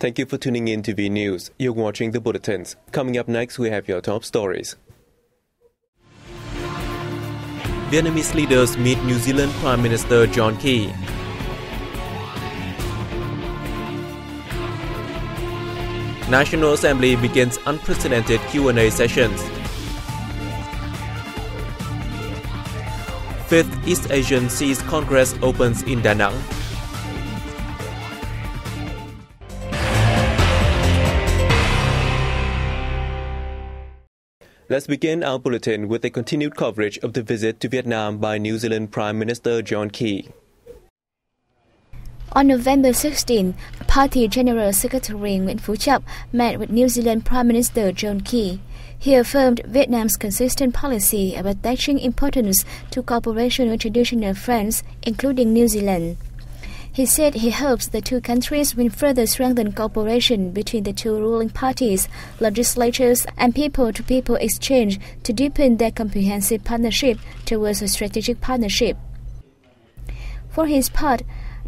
Thank you for tuning in to VNA News. You're watching the bulletins. Coming up next, we have your top stories. Vietnamese leaders meet New Zealand Prime Minister John Key. National Assembly begins unprecedented Q&A sessions. Fifth East Asian Seas Congress opens in Da Nang. Let's begin our bulletin with a continued coverage of the visit to Vietnam by New Zealand Prime Minister John Key. On November 16, Party General Secretary Nguyễn Phú Trọng met with New Zealand Prime Minister John Key. He affirmed Vietnam's consistent policy of attaching importance to cooperation with traditional friends, including New Zealand. He said he hopes the two countries will further strengthen cooperation between the two ruling parties, legislatures, and people-to-people exchange to deepen their comprehensive partnership towards a strategic partnership. For his part,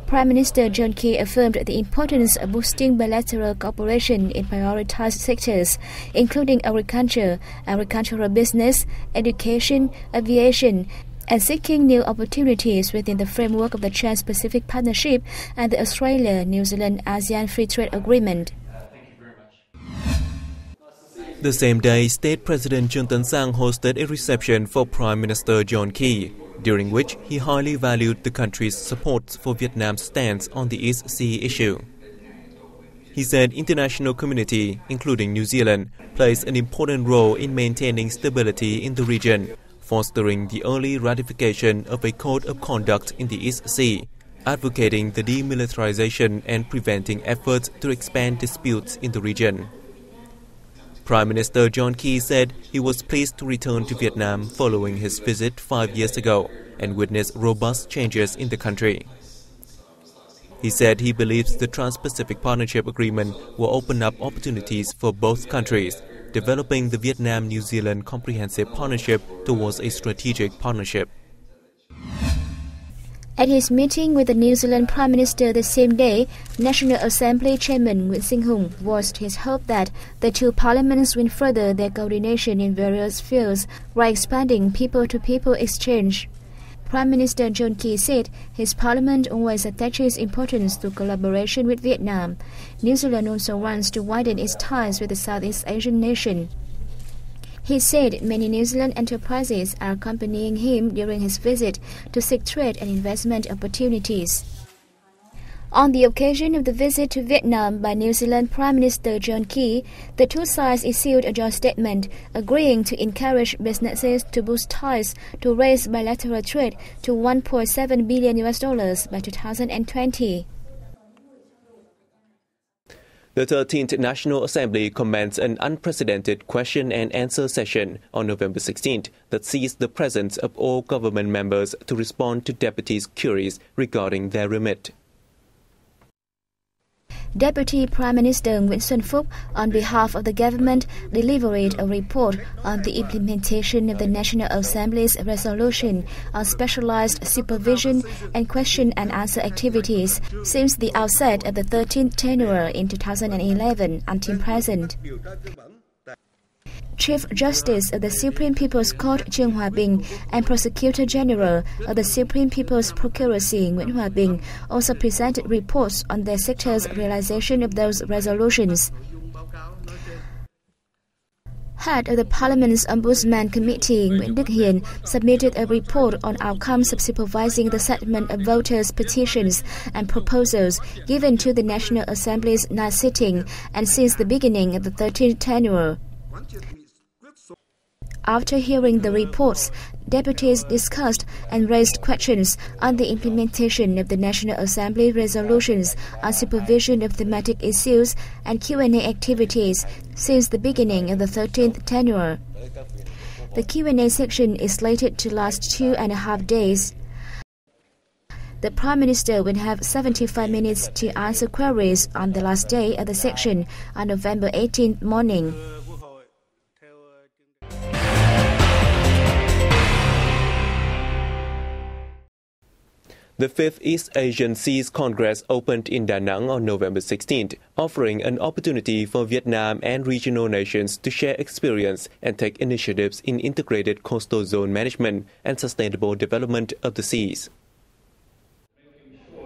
Prime Minister John Key affirmed the importance of boosting bilateral cooperation in prioritized sectors, including agriculture, agricultural business, education, aviation, and seeking new opportunities within the framework of the Trans-Pacific Partnership and the Australia-New Zealand-ASEAN Free Trade Agreement. The same day, State President Trương Tấn Sang hosted a reception for Prime Minister John Key, during which he highly valued the country's support for Vietnam's stance on the East Sea issue. He said international community, including New Zealand, plays an important role in maintaining stability in the region, fostering the early ratification of a code of conduct in the East Sea, advocating the demilitarization and preventing efforts to expand disputes in the region. Prime Minister John Key said he was pleased to return to Vietnam following his visit 5 years ago and witness robust changes in the country. He said he believes the Trans-Pacific Partnership Agreement will open up opportunities for both countries, developing the Vietnam-New Zealand Comprehensive Partnership towards a strategic partnership. At his meeting with the New Zealand Prime Minister the same day, National Assembly Chairman Nguyễn Sinh Hùng voiced his hope that the two parliaments will further their coordination in various fields while expanding people-to-people exchange. Prime Minister John Key said his parliament always attaches importance to collaboration with Vietnam. New Zealand also wants to widen its ties with the Southeast Asian nation. He said many New Zealand enterprises are accompanying him during his visit to seek trade and investment opportunities. On the occasion of the visit to Vietnam by New Zealand Prime Minister John Key, the two sides issued a joint statement agreeing to encourage businesses to boost ties to raise bilateral trade to $1.7 billion by 2020. The 13th National Assembly commenced an unprecedented question and answer session on November 16th that sees the presence of all government members to respond to deputies' queries regarding their remit. Deputy Prime Minister Nguyễn Xuân Phúc, on behalf of the government, delivered a report on the implementation of the National Assembly's resolution on specialized supervision and question and answer activities since the outset of the 13th tenure in 2011 until present. Chief Justice of the Supreme People's Court Trương Hòa Bình and Prosecutor General of the Supreme People's Procuracy Nguyễn Hòa Bình also presented reports on their sector's realization of those resolutions. Head of the Parliament's Ombudsman Committee Nguyễn Đức Hiền submitted a report on outcomes of supervising the settlement of voters' petitions and proposals given to the National Assembly's night sitting and since the beginning of the 13th tenure. After hearing the reports, deputies discussed and raised questions on the implementation of the National Assembly resolutions on supervision of thematic issues and Q&A activities since the beginning of the 13th tenure. The Q&A section is slated to last 2.5 days. The Prime Minister will have 75 minutes to answer queries on the last day of the section on November 18th morning. The 5th East Asian Seas Congress opened in Da Nang on November 16th, offering an opportunity for Vietnam and regional nations to share experience and take initiatives in integrated coastal zone management and sustainable development of the seas.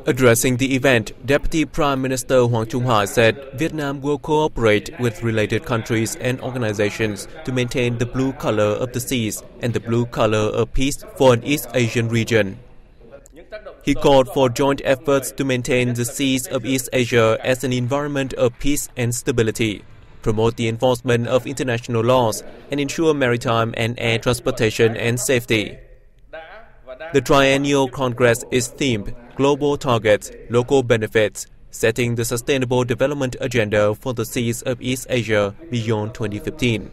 Addressing the event, Deputy Prime Minister Hoàng Trung Hải said Vietnam will cooperate with related countries and organizations to maintain the blue color of the seas and the blue color of peace for an East Asian region. He called for joint efforts to maintain the seas of East Asia as an environment of peace and stability, promote the enforcement of international laws, and ensure maritime and air transportation and safety. The triennial Congress is themed Global Targets, Local Benefits, setting the Sustainable Development Agenda for the Seas of East Asia beyond 2015.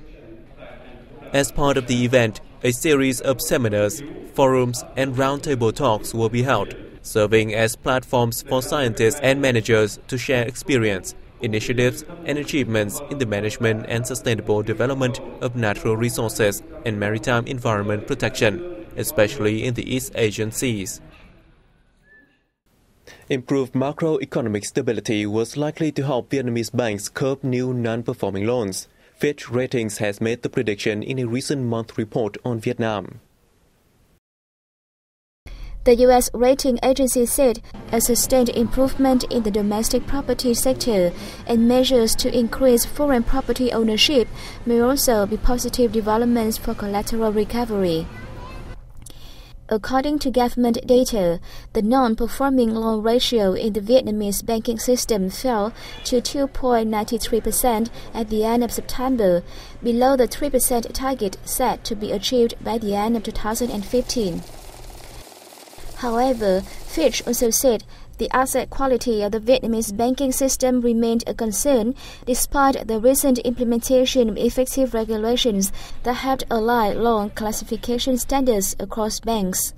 As part of the event, a series of seminars, forums, and roundtable talks will be held, serving as platforms for scientists and managers to share experience, initiatives, and achievements in the management and sustainable development of natural resources and maritime environment protection, especially in the East Asian seas. Improved macroeconomic stability was likely to help Vietnamese banks curb new non-performing loans. Fitch Ratings has made the prediction in a recent month report on Vietnam. The U.S. rating agency said a sustained improvement in the domestic property sector and measures to increase foreign property ownership may also be positive developments for collateral recovery. According to government data, the non-performing loan ratio in the Vietnamese banking system fell to 2.93% at the end of September, below the 3% target set to be achieved by the end of 2015. However, Fitch also said the asset quality of the Vietnamese banking system remained a concern despite the recent implementation of effective regulations that helped align loan classification standards across banks.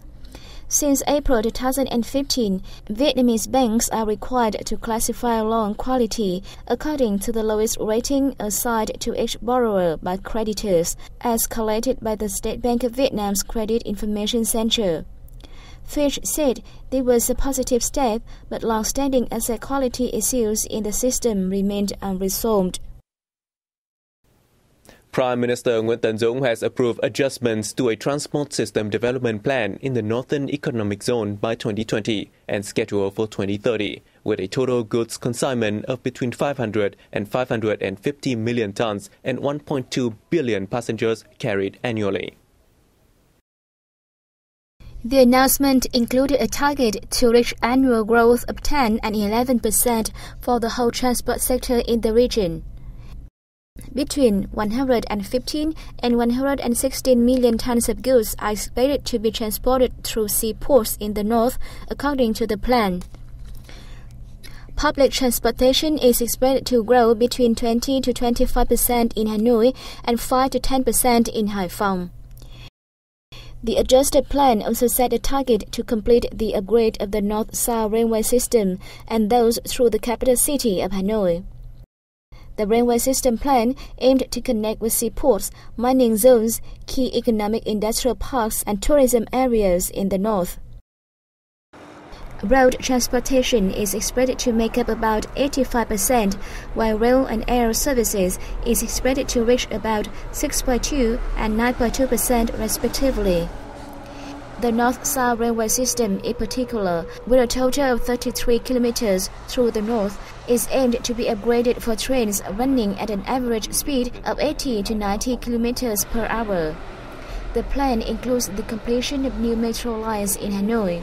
Since April 2015, Vietnamese banks are required to classify loan quality according to the lowest rating assigned to each borrower by creditors, as collated by the State Bank of Vietnam's Credit Information Center. Fitch said there was a positive step, but long-standing asset quality issues in the system remained unresolved. Prime Minister Nguyễn Tấn Dũng has approved adjustments to a transport system development plan in the Northern Economic Zone by 2020 and scheduled for 2030, with a total goods consignment of between 500 and 550 million tons and 1.2 billion passengers carried annually. The announcement included a target to reach annual growth of 10 and 11% for the whole transport sector in the region. Between 115 and 116 million tons of goods are expected to be transported through seaports in the north, according to the plan. Public transportation is expected to grow between 20 to 25% in Hanoi and 5 to 10% in Hải Phòng. The adjusted plan also set a target to complete the upgrade of the North-South railway system and those through the capital city of Hanoi. The railway system plan aimed to connect with seaports, mining zones, key economic industrial parks, and tourism areas in the north. Road transportation is expected to make up about 85%, while rail and air services is expected to reach about 6.2% and 9.2% respectively. The North-South railway system in particular, with a total of 33 kilometers through the north, is aimed to be upgraded for trains running at an average speed of 80 to 90 kilometers per hour. The plan includes the completion of new metro lines in Hanoi.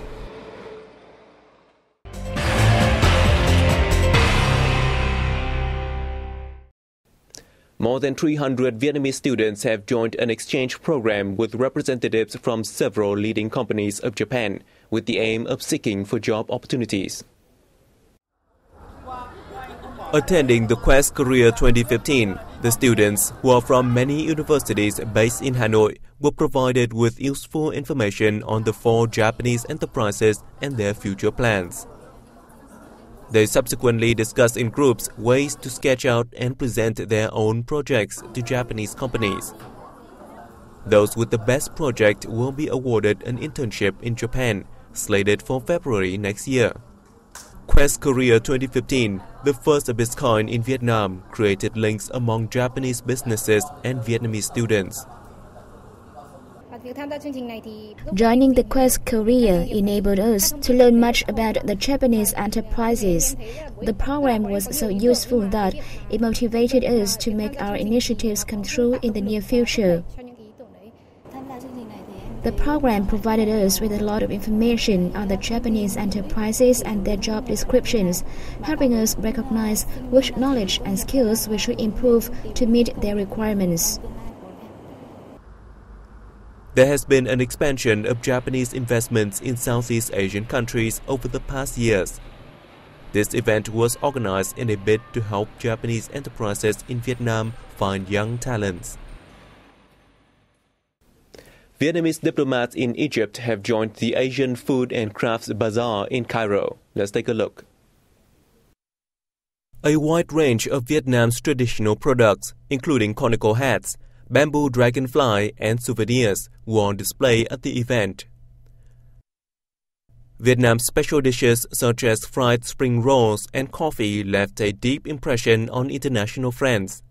More than 300 Vietnamese students have joined an exchange program with representatives from several leading companies of Japan, with the aim of seeking for job opportunities. Attending the Quest Career 2015, the students, who are from many universities based in Hanoi, were provided with useful information on the 4 Japanese enterprises and their future plans. They subsequently discussed in groups ways to sketch out and present their own projects to Japanese companies. Those with the best project will be awarded an internship in Japan, slated for February next year. Quest Korea 2015, the first of its kind in Vietnam, created links among Japanese businesses and Vietnamese students. Joining the Quest Korea enabled us to learn much about the Japanese enterprises. The program was so useful that it motivated us to make our initiatives come true in the near future. The program provided us with a lot of information on the Japanese enterprises and their job descriptions, helping us recognize which knowledge and skills we should improve to meet their requirements. There has been an expansion of Japanese investments in Southeast Asian countries over the past years. This event was organized in a bid to help Japanese enterprises in Vietnam find young talents. Vietnamese diplomats in Egypt have joined the Asian Food and Crafts Bazaar in Cairo. Let's take a look. A wide range of Vietnam's traditional products, including conical hats, bamboo dragonfly, and souvenirs, were on display at the event. Vietnam's special dishes such as fried spring rolls and coffee left a deep impression on international friends.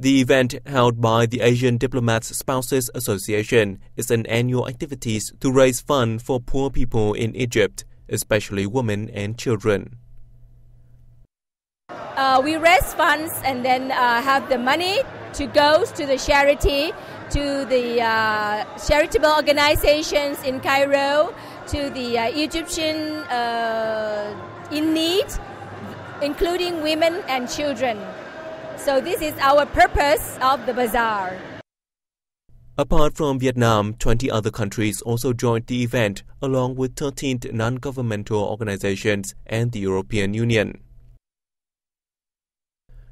The event, held by the Asian Diplomats Spouses Association, is an annual activity to raise funds for poor people in Egypt, especially women and children. We raise funds and then have the money to go to the charity, to the charitable organizations in Cairo, to the Egyptian in need, including women and children. So this is our purpose of the bazaar. Apart from Vietnam, 20 other countries also joined the event, along with 13 non-governmental organizations and the European Union.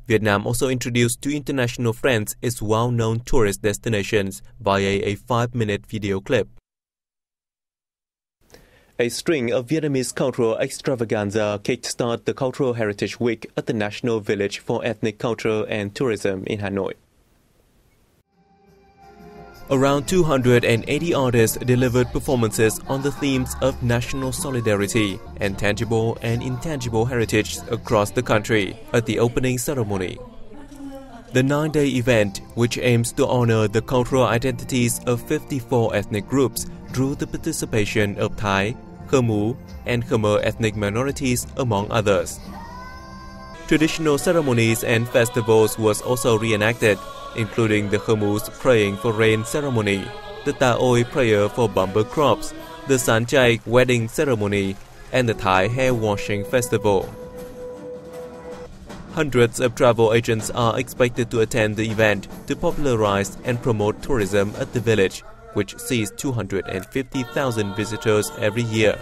Vietnam also introduced to international friends its well-known tourist destinations via a 5-minute video clip. A string of Vietnamese cultural extravaganza kickstart the Cultural Heritage Week at the National Village for Ethnic Culture and Tourism in Hanoi. Around 280 artists delivered performances on the themes of national solidarity and tangible and intangible heritage across the country at the opening ceremony. The 9-day event, which aims to honor the cultural identities of 54 ethnic groups, drew the participation of Thai, Khmer, and Khmer ethnic minorities, among others. Traditional ceremonies and festivals was also reenacted, including the Khmer's praying for rain ceremony, the Ta Oi prayer for bumper crops, the San Chai wedding ceremony, and the Thai hair washing festival. Hundreds of travel agents are expected to attend the event to popularize and promote tourism at the village, which sees 250,000 visitors every year.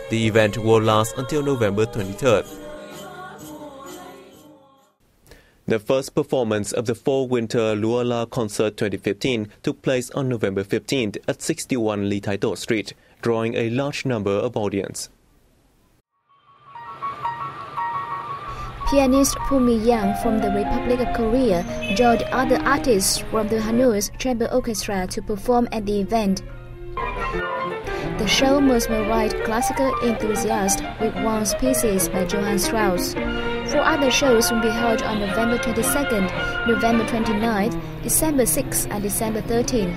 The event will last until November 23rd. The first performance of the Fall-Winter Luella Concert 2015 took place on November 15th at 61 Ly Thái Tổ Street, drawing a large number of audience. Pianist Phumi Yang from the Republic of Korea joined other artists from the Hanoi's Chamber Orchestra to perform at the event. The show mesmerized classical enthusiasts with waltz pieces by Johann Strauss. 4 other shows will be held on November 22nd, November 29th, December 6th, and December 13th.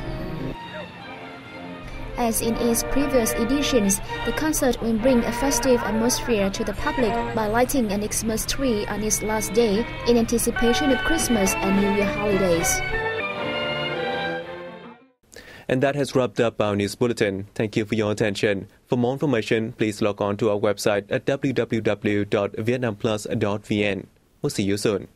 As in its previous editions, the concert will bring a festive atmosphere to the public by lighting an Xmas tree on its last day in anticipation of Christmas and New Year holidays. And that has wrapped up our news bulletin. Thank you for your attention. For more information, please log on to our website at www.vietnamplus.vn. We'll see you soon.